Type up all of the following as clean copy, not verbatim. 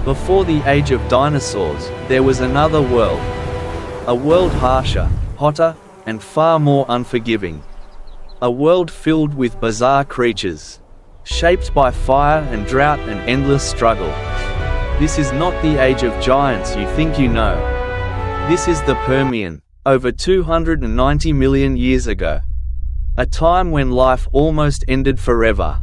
Before the age of dinosaurs, there was another world. A world harsher, hotter, and far more unforgiving. A world filled with bizarre creatures, shaped by fire and drought and endless struggle. This is not the age of giants you think you know. This is the Permian, over 290 million years ago. A time when life almost ended forever.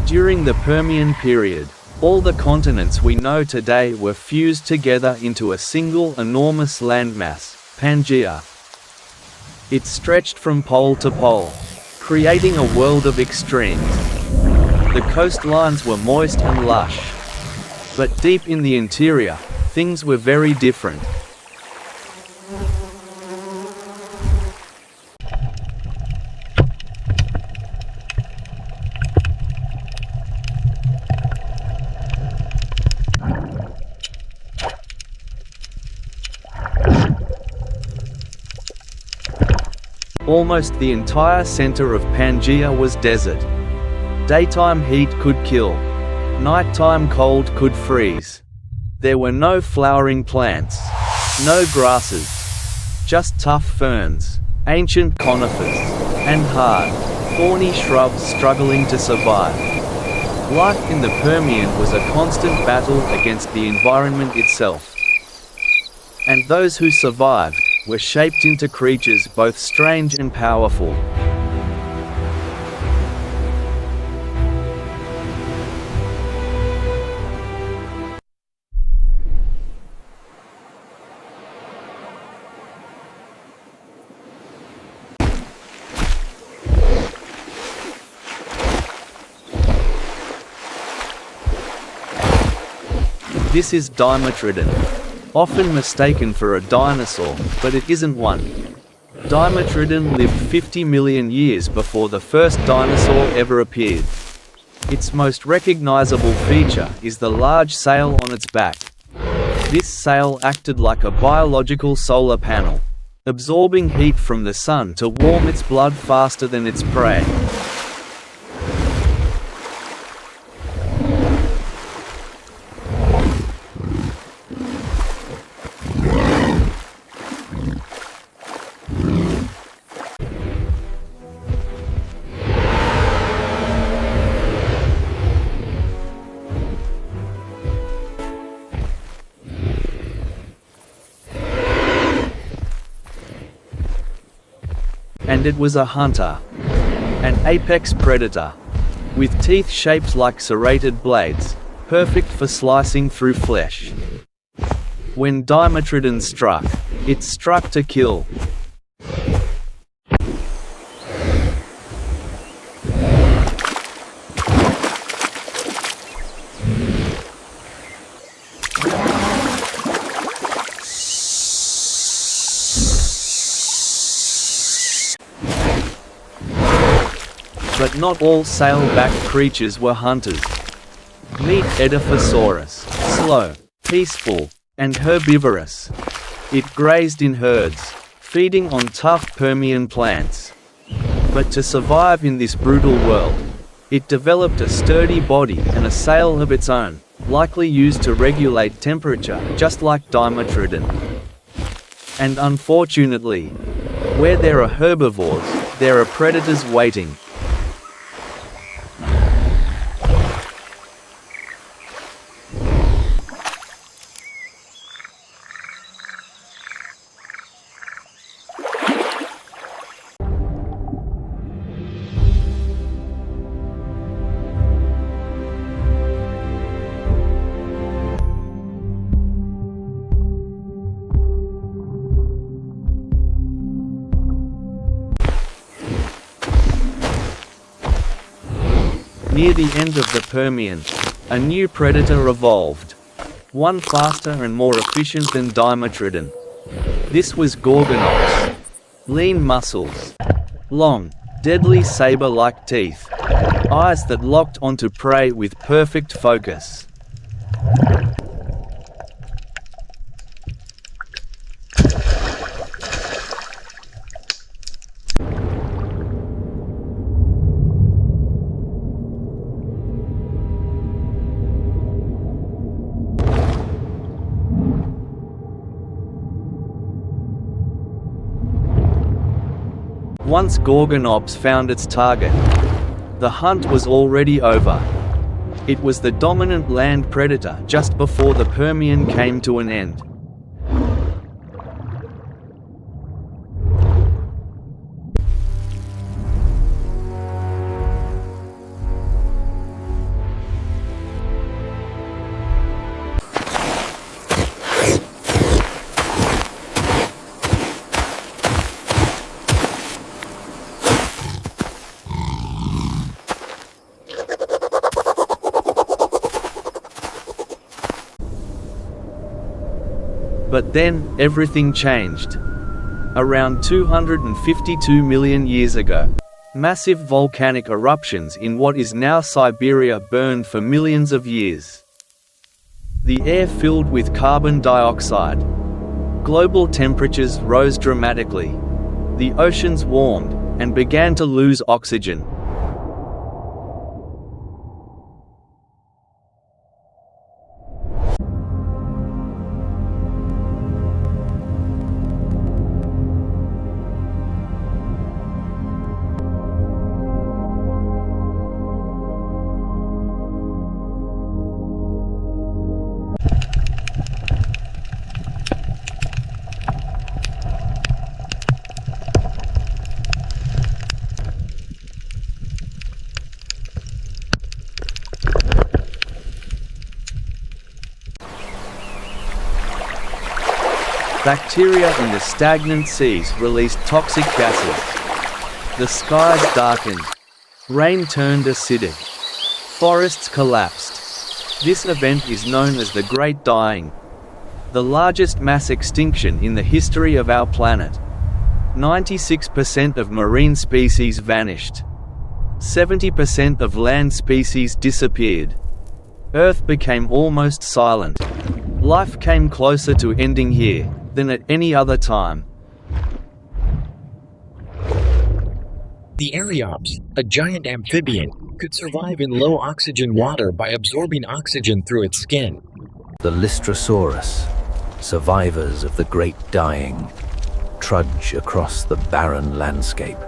During the Permian Period, all the continents we know today were fused together into a single enormous landmass, Pangaea. It stretched from pole to pole, creating a world of extremes. The coastlines were moist and lush. But deep in the interior, things were very different. Almost the entire center of Pangaea was desert. Daytime heat could kill. Nighttime cold could freeze. There were no flowering plants. No grasses. Just tough ferns, ancient conifers, and hard, thorny shrubs struggling to survive. Life in the Permian was a constant battle against the environment itself. And those who survived were shaped into creatures both strange and powerful. This is Dimetrodon. Often mistaken for a dinosaur, but it isn't one. Dimetrodon lived 50 million years before the first dinosaur ever appeared. Its most recognizable feature is the large sail on its back. This sail acted like a biological solar panel, absorbing heat from the sun to warm its blood faster than its prey. And it was a hunter, an apex predator, with teeth shaped like serrated blades, perfect for slicing through flesh. When Dimetrodon struck, it struck to kill. But not all sail-backed creatures were hunters. Meet Edaphosaurus, slow, peaceful, and herbivorous. It grazed in herds, feeding on tough Permian plants. But to survive in this brutal world, it developed a sturdy body and a sail of its own, likely used to regulate temperature just like Dimetrodon. And unfortunately, where there are herbivores, there are predators waiting. Near the end of the Permian, a new predator evolved, one faster and more efficient than Dimetrodon. This was Gorgonops. Lean muscles. Long, deadly saber-like teeth. Eyes that locked onto prey with perfect focus. Once Gorgonops found its target, the hunt was already over. It was the dominant land predator just before the Permian came to an end. But then, everything changed. Around 252 million years ago, massive volcanic eruptions in what is now Siberia burned for millions of years. The air filled with carbon dioxide. Global temperatures rose dramatically. The oceans warmed, and began to lose oxygen. Bacteria in the stagnant seas released toxic gases. The skies darkened. Rain turned acidic. Forests collapsed. This event is known as the Great Dying, the largest mass extinction in the history of our planet. 96% of marine species vanished. 70% of land species disappeared. Earth became almost silent. Life came closer to ending here than at any other time. The Archaeops, a giant amphibian, could survive in low oxygen water by absorbing oxygen through its skin. The Lystrosaurus, survivors of the Great Dying, trudge across the barren landscape.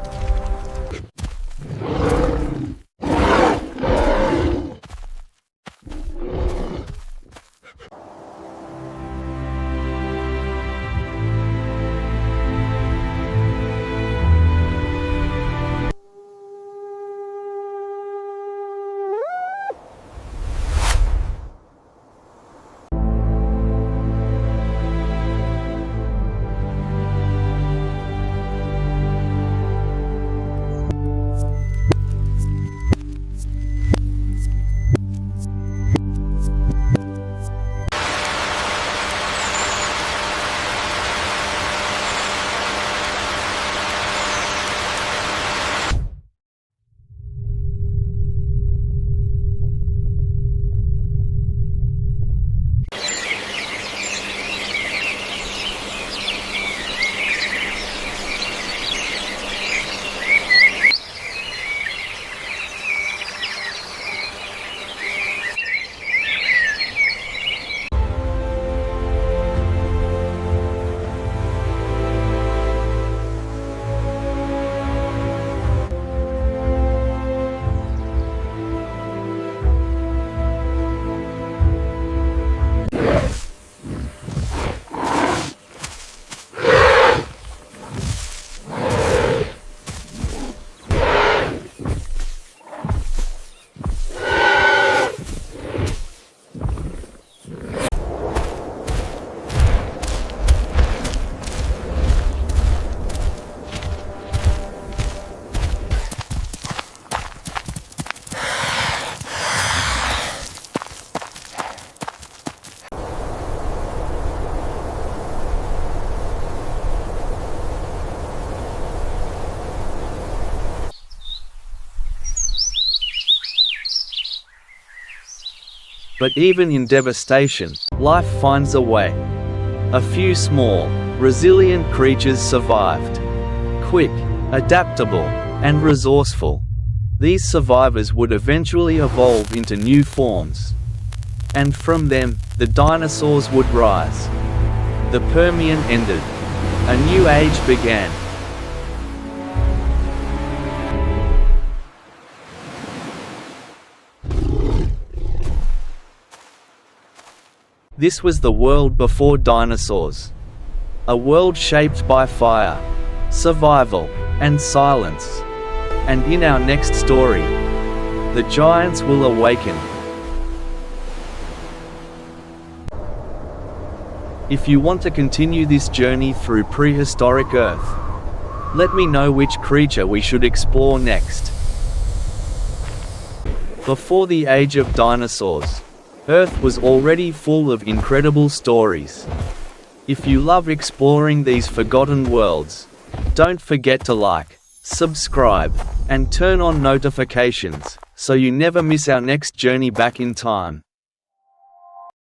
But even in devastation, life finds a way. A few small, resilient creatures survived. Quick, adaptable, and resourceful. These survivors would eventually evolve into new forms. And from them, the dinosaurs would rise. The Permian ended. A new age began. This was the world before dinosaurs. A world shaped by fire, survival, and silence. And in our next story, the giants will awaken. If you want to continue this journey through prehistoric Earth, let me know which creature we should explore next. Before the age of dinosaurs, Earth was already full of incredible stories. If you love exploring these forgotten worlds, don't forget to like, subscribe, and turn on notifications, so you never miss our next journey back in time.